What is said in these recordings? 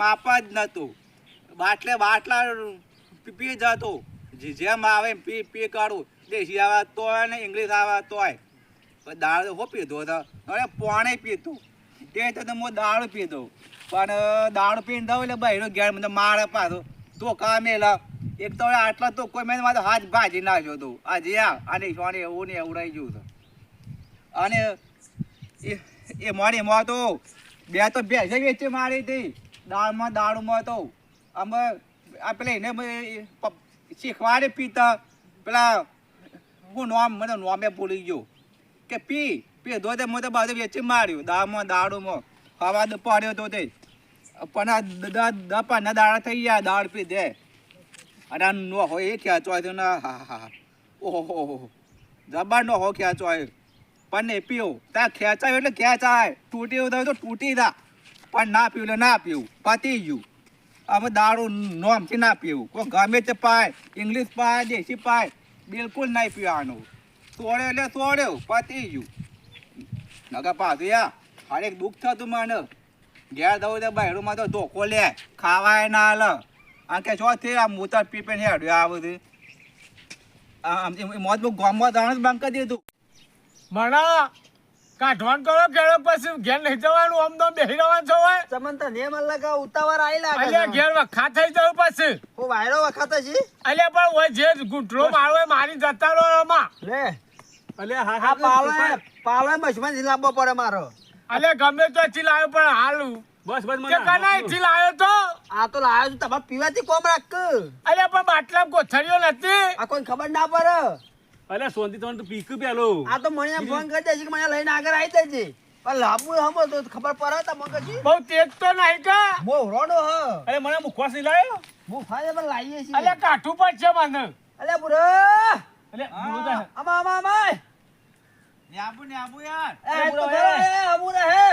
પાપ જ નતું. બાટલા પી જતો, જેમ આવે પી કાઢું. દેશી આવે તોય ને ઇંગ્લિશ આવે તોય. દાળ હો પીધો હતો, અરે પાણી પીતું તે તો હું દાળ પીધો. પણ દાળ પીને દઉં એટલે બહેરો ઘેર મને મારે પાછો ધોકા મેલા. એક તો આટલા તો કોઈ મેં મારો હાથ ભાજી નાખ્યો હતો. આજે આને સોને એવું ને એવું રહી ગયું હતું. અને એ મોડીમાં તો બે તો ભેંસે વેચી મારી હતી દાળમાં તો. અમે આ પેલા એને શીખવાડે પીતા પેલા હું મને નોમે ભૂલી ગયો કે પીધો તે મને બધું વેચી માર્યું દાળમાં હવા પડ્યો તો તે. પણ આ દાડા થઈ ગયા દાળ પીધે. અને આ નોહો એ ખેંચવાય તો ના હા ઓહો જબર નોહો ખેંચવાય. પણ નહીં પીવું ત્યાં ખેંચાય એટલે ખેંચાય, તૂટી થાય તો તૂટી થા. પણ ના પીવું એટલે ના પીવું, પતી ગયું. અમે દારૂ નોમથી ના પીવું. કોઈ ગમે તે પાય, ઇંગ્લિશ પાય, દેશી પાય, બિલકુલ નહીં પીવાનું. સોડે એટલે સોડ્યો, પતી ગયું. નગર પાછું યા હરેક દુઃખ થતું મને. ઘેર દઉં તો બહેરોમાં તો ધોકો લે, ખાવાય ના હાલ. આ કે શું છે આમ મોતર પીપે ને હેડ્યો આ બધું. મોત બહુ ગામમાં દાણ જ બંધ કરી દીધું. મને કાઢવાન કરો ઘેર પછી ઘેર નહીં જવાનું, આમ તો બેહી રહેવાનું છો હોય. તમને તો નેમ લગા ઉતાવળ આઈ લાગે. અલ્યા ઘેર વખા થઈ જવું પછી. હું વાયરો વખત છે. અલ્યા પણ ઓય જે ગુંઠરો મારો મારી જતા રહો આમાં. લે અલ્યા આ પાવળે મશમાન લાવવો પડે મારો. અલ્યા ગમે તો ચી લાવ્યો પણ હાલું બસ બસ કે કનાઈ થી લાવ્યો તો. આ તો લાવ્યો છું તમારે પીવાથી કોમ રાખ. અલ્યા પણ બાટલા કોથળીઓ નથી. આ કોઈ ખબર ના પડે. અલે સોનતી તો પીક પેલો આ તો મને ફોન કરી દેજે કે મને લઈને આગળ આવી દેજે. પણ લાંબુ હમો તો ખબર પડે તો મગજ બહુ તેજ તો નહીં કા. બહુ રોડો હ. અરે મને મુખવાસ નહીં લાયો. હું ફાયદે પણ લાવીએ છીએ. અલ્યા કાઠું પડશે મને. અલે બુરો અલે બોલતા અમાય ન્યાબુ યાર. એ તો એ અમુ રહે.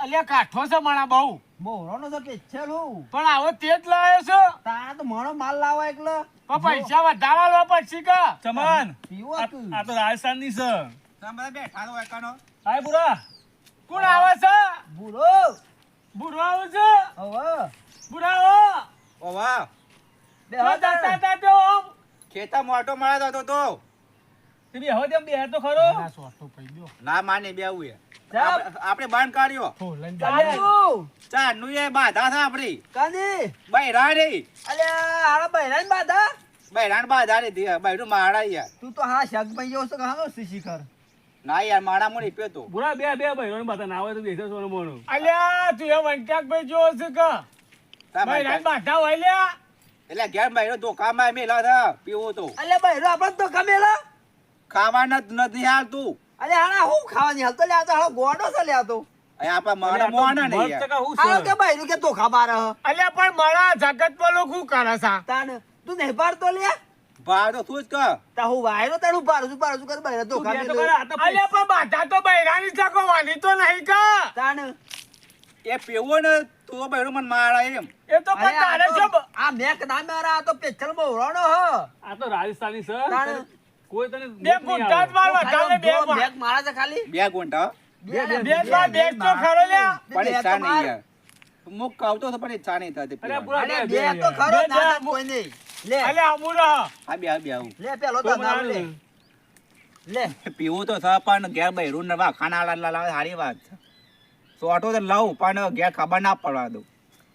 અલ્યા કાઠો છે માણા બહુ. બહુ રોડો તો કે છેલું. પણ આવો તેજ લાવ્યો છો. તારા તો મણો માલ લાવો એકલો. પણ પૈસા વધારે લો પછી કા. ચમન પીવો તું. આ તો રાજસ્થાન ની છે. તમે બધા બેઠા રહો એકાનો. હાય બુરા કોણ આવે છે? બુરો બુરો આવે છે. હવે બુરાઓ ઓ વાહ, બે દાતા દાતો ખેતા મોટો મારા હતો તો. તે બે હવે તેમ બે તો ખરો. ના સોટો પઈ ગયો. ના માને બે આવું ચાલ. આપણે બંધ કાઢ્યો. હો લઈને ચાલુ ચાર નું એ બાધા છે આપડી કાની બૈરા રે. અલે આરા બૈરાન બાધા. બૈરાણ બાધા રે બૈરું મારા યાર. તું તો હા શક ભાઈ જેવો છે કે હાલો શિખર. ના યાર મારા મોડી પેતો. બુરા બે ભાઈઓ ની બાતા ના આવે તો બેસે સોનું મોનું. અલ્યા તું એ વંટાક ભાઈ જો છે કા. ભાઈ રાત બાધા હોય લ્યા. એટલે ઘેર બૈરો ધોકામાં મેલા હતા પીવો તો. અલે બૈરો આપણ તો કમેલા. ખાવાના નથી હાલતું. અલે હાડા હું ખાવાની હાલ તો લે આ તો હાલો ગોડો છે લે આ તો. આપડા મારા મોના નહીં યાર. હાલો કે બૈરું કે ધોખા મારે હ. અલ્યા પણ મારા જગત પર લોકો શું કરે છે? તાન તું નહીં પાડતો લે. ભાડો શું જ કર. તા હું વાયરો તારું પાડું કર બૈરા ધોખા બે તો મેલ્યો. કરે આ તો અલ્યા પણ બાધા તો બૈરાની ચકો વાની તો નહીં કા. તાન એ પીવો ને તું બૈરો મને મારા એમ. એ તો પણ તારે અરે શું આ મેક ના મારા આ તો પેચલ માં ઉડાણો હ. આ તો રાજસ્થાની છે. તાણ કોઈ તને બે ગુંઠા જ મારવા ચાલે બે માં. મેક મારા છે ખાલી. બે ગુંઠા બે માં બે તો ખરો લ્યા. પણ ઈચ્છા નહીં યાર. મુક કાવતો તો પણ ઈચ્છા નહીં થતી અરે પીવાની. બુરા અરે બે બે તો ખરો બે ના બે કોઈ નહીં. લે અલ્યા અમુરા આ બે આવું. લે પેલો તો દારૂ લે. લે પીવું તો છે પણ ઘેર બૈરું ને ખાના લાવે સારી વાત છે. સોટો તો લઉં પણ ઘેર ખબર ના પડવા દઉં.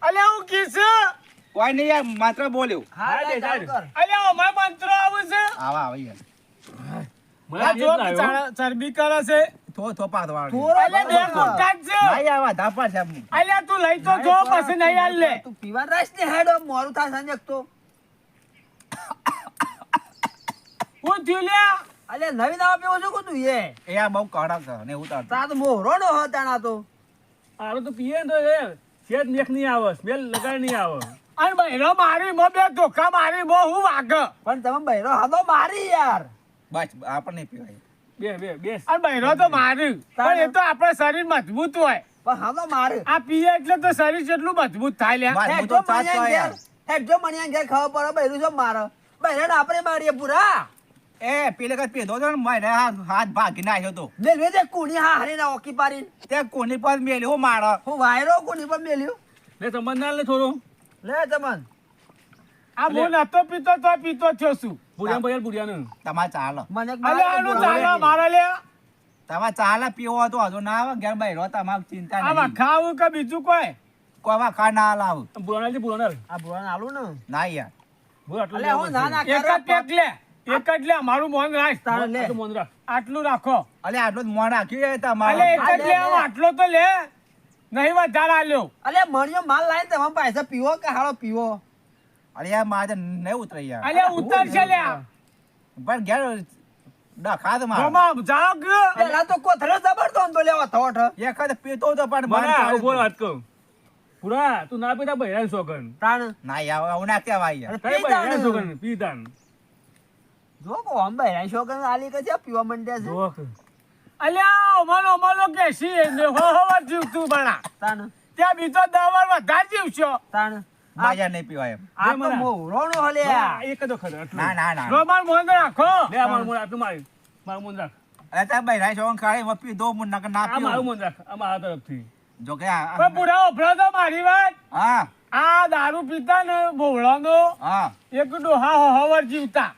અલ્યા હું કીસ કોઈ નહીં યાર માત્ર બોલ્યું. હા હા, લે બે ચાલુ ચાલ. કર. અલ્યા અમાર મંત્રો આવે છે. આવા આવે યાર. મને આ આ જો જ લાવ્યો. ચરબી કરે છે. થો પાડવા. થોડો અલ્યા બે ગુંઠા જ છે. ના યાર ધાપા છે. અલ્યા તું લઈ તો જો પછી નહીં હાલ લે. તું પીવા રાસ ને હેડો મોરું થાય સંજક તો. હું થયું લ્યા. અલે નવી નવા પીવો છો તું એ. એ આ બહુ કડક છે ને ઉતાર. તા તો મોરો નો હ તાણા તો. આરો તો પીએ ને તો એ શેત મેક નહીં આવે સ્મેલ લગાડ નહીં આવે. અને બહેરો મારી મો બે ધોકા મારી મો હું વાગ. પણ તમે બૈરો હાદો મારી યાર. બસ આપણને પીવાય. બેસ અને બહેરો તો મારી પણ એ તો આપણે શરીર મજબૂત હોય. પણ હાદો મારે. આ પીએ એટલે તો શરીર જેટલું મજબૂત થાય લ્યા. બસ. હેડજો મણિયા ઘેર. હેડજો મણિયા ઘેર ખાવા પડે બૈરું છો મારે. બૈરાને આપણે મારીએ પૂરા. એ પેલે કઈ પીધો તો ને મારે હાથ ભાગી નાખ્યો તો. મેલવે તે કુણી હા હરી ના ઓકી પારીને. તે કોની પર મેલ્યો મારા. હું વાયરો કુણી પર મેલ્યું. લે સંબંધ ના લે થોડો લે તમન આ હું નતો પીતો તો પીતો થયો છું બુડિયા ભાઈ બુડિયા ને તમારે ચાલો મને અલે આનું ચાલો મારે લે તમારે ચાલે પીવો તો હજુ ના આવે ઘેર બહેરો તમારે ચિંતા આમાં નહીં ખાવું કે બીજું કોઈ કોઈ ખા ના લાવ બુરાના છે બુરાના આ ભુવાને આલું ને ના યાર બુરા આટલું અલે હું ના ના એક જ પેક લે એક જ લે મારું મોન રાખ તારે લે આટલું મોન રાખ આટલું રાખો અલે આટલું જ મોં રાખ્યું અલે તમારે એક જ લે આમ આટલો તો લે નહીં વધારે આલ્યો અલે મણિયો માલ લાઈને તમારા પૈસા પીવો કે હાળો પીવો અરે યાર મારે નહીં ઉતરે યાર અલે ઉતરશે લે પણ ઘેર ડખા તો મારે રોમા જાઓ કે પેલા તો કોથળો જબરતો તો લેવા થોઠ એક વખત પીતો તો પણ બરા મને ઉભો વાત કહું પુરા તું ના પીતા બૈરાન સોગન તાણ ના યાર આવું ના કહેવાય યાર કઈ બૈરાન સોગન પીતાન જો કો અંબે રાઈ શોગન આલી કે છે પીવા મંડ્યા છે જોક અલ્યા ઓમાનો કે સી ને હો જીવ તું બણા તાણ ત્યાં બીજો દવાર વધારે જીવશો તાણ માજા નહીં પીવાય એમ આ તો મોરોનો હલે એક જ ખબર આટલું ના ના ના રોમાન મોન રાખો લે આ મારું મોન આટલું મારું મોન રાખ અરે ત્યાં બહેરા છો ખાલી વપી દો મું ના આ મારું પીવો મોન રાખ આ મારા તરફથી જો કે પણ પૂરા ઓફળો તો મારી વાત હા આ દારૂ પીતા ને બોવડાનો હા એક ડોહા હવર જીવતા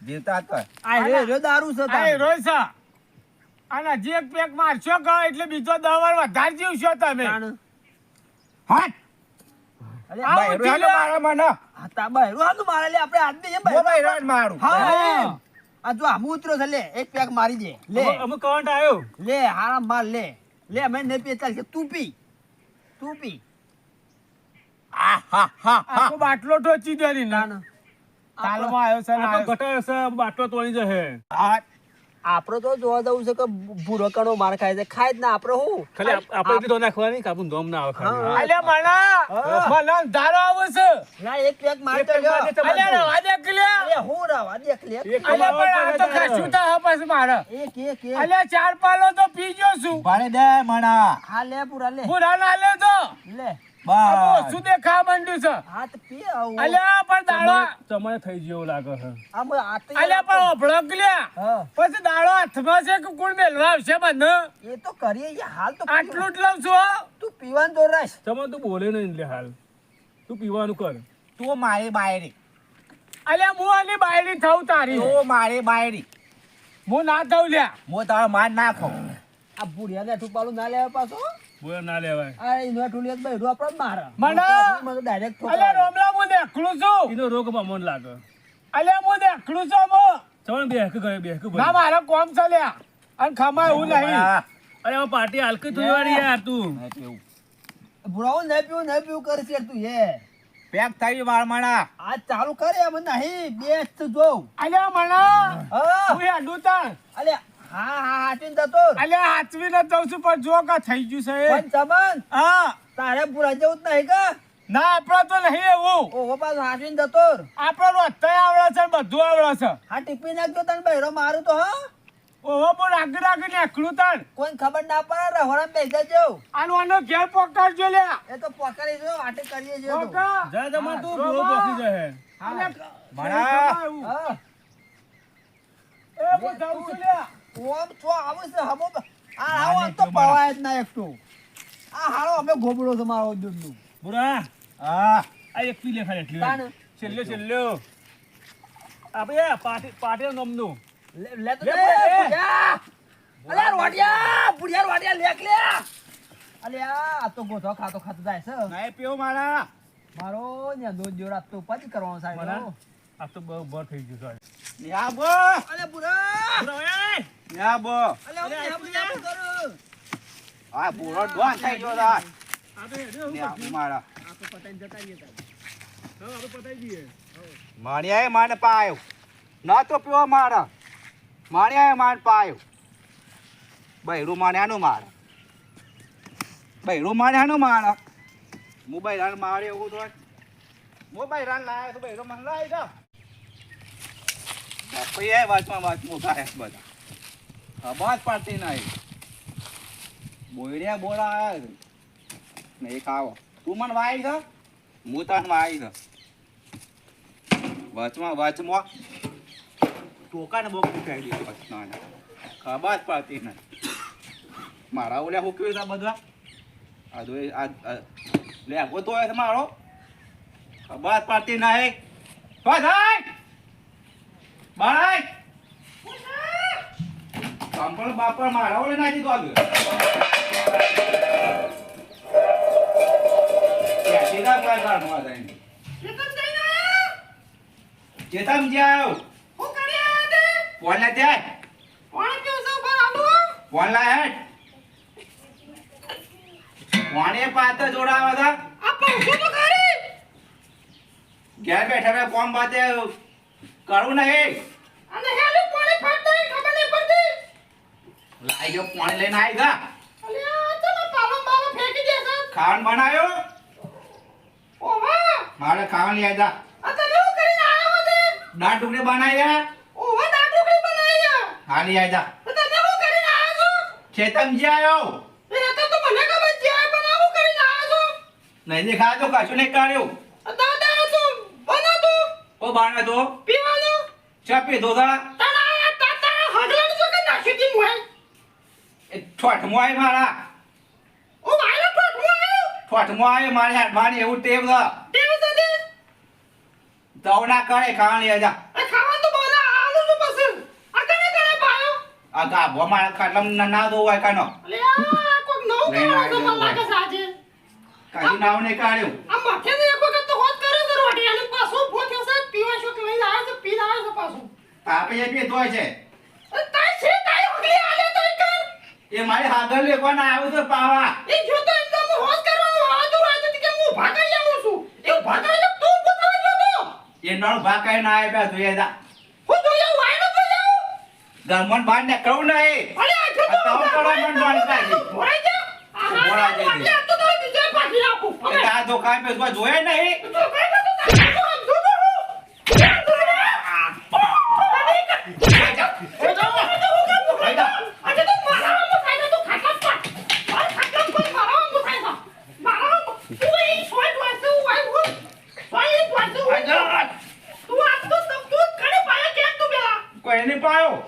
જીવતા કર આ રે દારૂ છે આ તાણ રોયસા અને જે એક પેક મારશો કે એટલે બીજો દવાર વધારે જીવશો તમે તાણ હા અલે આવું બહેરો જીલે. મારા મને આ તા બહેરો હાલું મારે લે આપણે આદમી એમ બો બહેરો મારું હા એમ. આ જો આમુ ઉતરો છે લે એક પેક મારી દે લે અમુક કરંટ આવ્યો લે હારા માર લે લે મેં નહીં પીએ ચાલ કે તું પી આ હા હા આખો બાટલો ઠોચી દે ની તાણ તાલમાં આવ્યો છે ને આ તો આવ્યો છે. ગટર છે બાટલો તોડી જશે હા આપડે તો જોવા જવું છે કે ભૂરો કણો માર ખાય છે ખાય જ ના આપડે હું ખાલી આપણે કીધું નાખવાની કે આપણું ધોમ ના આવે ખાલી અલ્યા મને ધારો આવે છે ના એક પેક માર એક તો પેક લ્યો. માર દે તમારે. અલ્યા રવા દે કે લે. અલે હું રવા દેખ લે એક અલ્યા પણ આ તો કશું તો હે પછી મારે એક અલ્યા ચાર પાલો તો પી ગયો છું ભાડે દે મણા હા લે પૂરા લે પૂરા ના લે તો લે બસ શું દેખા માંડ્યું છે હા તો પી આવું અલ્યા પણ દાડો તમારે થઈ જેવું લાગે છે આમ આ તો અલ્યા પણ ઓભળક લ્યા હા પછી દાડો હાથમાં છે કે કોણ મેલવા આવશે મને એ તો કરીએ યાર, હાલ તો આટલું જ લઉં છું હો. તું પીવાનું તો રાખ તમે તું બોલે નહીં એટલે હાલ તું પીવાનું કર તું મારી બાયરી અલ્યા હું આની બાયડી થઉં તારી તું મારી બાયરી હું ના થઉં લ્યા હું તારો માર નાખો આ ભૂડિયાને ઠુપાલું ના લેવા પાછો બોલે ના લેવાય આ એનો ઠુલિયત બૈરો આપણ મારે મને ડાયરેક્ટ અલ્યા રોમલા હું દેખલું છું એનો રોગ મન લાગે અલ્યા હું દેખલું છું મો તમે બેહક ગયો બેહક ના મારે કોમ છે લ્યા અને ખમા એવું નહીં હા, અરે આ પાર્ટી હાલકી તું વાળી યાર તું નહીં પીવું. ભૂરાઓ નહીં પીવું કરશે તું એ પેક થઈ માર મણા આ ચાલુ કરે એમ નહીં બેસ્ટ જોઉં અલ્યા મને હા હું હેડું તાણ અલે હા હાચીન જતો અલ્યા હાચવીને જઉં છું પણ જો કા થઈ ગયું છે એ. પણ ચમન હા તારે ભૂરા જેવું જ નહીં કે ના આપડે તો નહીં એવું ઓહો પાછો હાચીન જતો આપડે રોજતાય આવડે છે ને બધું આવડે છે હા ટીપી નાખજો તને બૈરો મારું તો હા ઓહો પણ રાગી રાગીને એકલું તાણ કોઈ ખબર ના પડે રહોડા બેસી જજો આનો આનો ઘેર પકડજો લ્યા એ તો પકડી જો આટે કરીએ જો તો. પકડ. જા તમારે તું હા, પૂરો રોમા. પોકી જાય અલ્યા, ભણા. એવું. હા એ હું જાઉં છું લ્યા. ઓમ છો આવું છે હમો આ હાવો આમ તો પવાય જ ના એકટો આ હારો અમે ગોબડો છે મારો દૂધનું બુરા હા આ એક પી લે ખાલી એટલી તાન. છેલ્લે આપણે પાર્ટી નામનું લે તો લે, દે લે. ભુડિયા. અલ્યા રોડિયા ભુડિયા રોડિયા લેક લે અલ્યા આ તો ગોથો ખાતો જાય છે નહીં પીવું મારા મારો ને દો જોડા તો પછી કરવાનો સાહેબ બરાબર. આ તો બહુ બર થઈ ગયું સાહેબ યા બો અલ્યા બુરા બુરા, એ! યા બો અલ્યા હું નેમ કરું આ પૂરો ડોન થઈ ગયો તા આ તો હેડે હું યા કરશું? મારા આ તો પતાઈને જતા રહીએ તારે. હા, આપણે પતાઈ દઈએ માણિયાએ માન પાયો ના તો પીવો મારા માણિયાએ માન પાયો બૈરું માણ્યાનું મારા બૈરું માણ્યાનું મારા હું બૈરાન મારે એવું તો હું બૈરાન લાવ્યો તો બૈરો મને લાવી દો પછી એ વાતમાં ગાય બધા અબાજ પાડતી નહીં બોયડ્યા બોરા આવ્યા છે ને એ ખાવો તું મને વાઈ છે હું તને વાઈ છે વચમાં ટોકાને બહુ ખાઈ દીધું વચમાં ખબર જ પડતી નહીં મારા ઓલ્યા હુકવી હતા બધા આ લેગો તો હોય છે મારો ખબર પડતી નહીં કોઈ થાય બાય કંપલ બાપર મારા ઓલે નાખી દો આગળ સીધા કોઈ કાઢવા જાય ચેતમ જાવ ફોન લે જાય ફોન લા હેડ ફોને પાત જોડાવા હતા ઘેર બેઠા બે કોમ બાતે કરું નહીં લાઈ ગયો પાણી લઈને આવી ગા ખાવાનું બનાવ્યો મારે ખાવાનું લઈ જા દાળ ટુકડી બનાવ્યા હા લઈ જા ખેતમ જી આવ્યો નહીં દેખાય તો કશું નહીં કાઢ્યું ઓ બાણે તો ચા પીધો તા ઠોઠમો આય મારા ઠોઠમો આય મારી હાથમાં એવું ટેવ છે દવડા કરે ખાવાની આજા આ ગાભો મારા ખાટલા ના દો હોય કાનો કાજી નાવ ને કાઢ્યું તાપે એ પીધો છે એ મારી હાગર લેવાના આવ્યો તો પાવા એ નળ ભાકાઈ ના આવ્યા જોઈએ દા ગરમન બહાર નીકળવું નહીં દુકાન પે જોયે નહીં કોઈ નહીં પાયો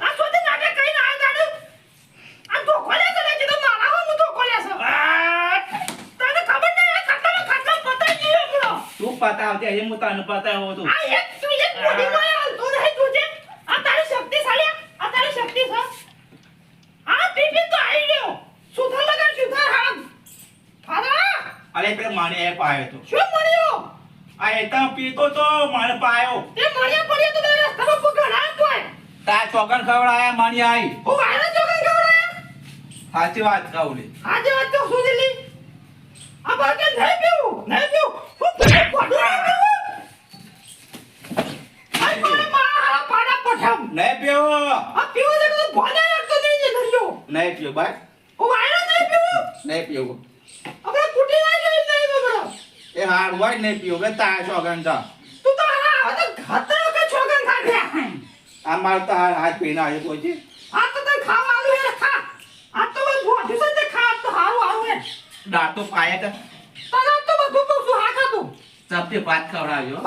તું પતાવજે એ હું તને પતાવો તું અરે પેલો માને એ પાયો તો આ એ તો પીતો તો માને પાયો તા ચોગન ખવડાયા માની આવી સાચી વાત કહું લે નહીં પીવો નહીં પીવો ભાઈ નહીં પીવો એ હાર હોય નહીં પીવો બે તા ચોગન તા આ માર તો હાથ પીને આવ્યો કોઈ છે દાંતો પાયા હતા સબથી ભાત ખવડાવ્યો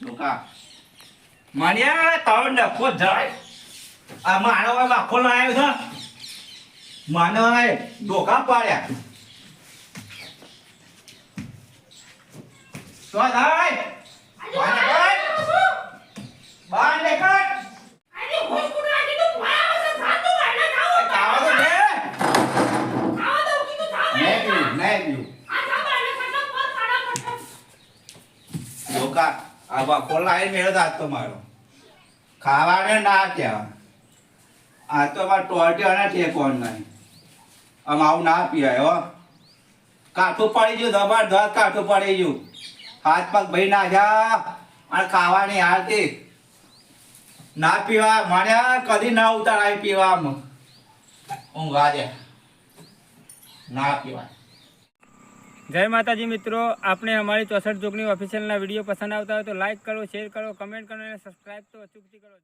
લોકા માન્યા તાવ નખો જાય આ મારો વાખો લાવ્યો છે માનો ધોકા પાડ્યા તો થાય બાર નીકળ આ વાખો લાવી મેળો તો મારો ખાવાને ના કહેવાય આ તો મારે ટોટી અને ઠેકોન નહીં આમ આવું ના પીવાય હો કાઠું પડી ગયું જબરદસ્ત કાઠું પડી ગયું હાથ પગ ભાઈ નાખ્યા અને ખાવાની હાલતી ના પીવા મને કદી ના ઉતારાય પીવામાં ઊંઘા દે ના પીવાય જય માતાજી મિત્રો, આપણે અમારી 64 જોગણી ઓફિશિયલના વિડીયો પસંદ આવતા હોય તો લાઈક કરો, શેર કરો, કમેન્ટ કરો અને સબસ્ક્રાઈબ તો અચૂકથી કરો.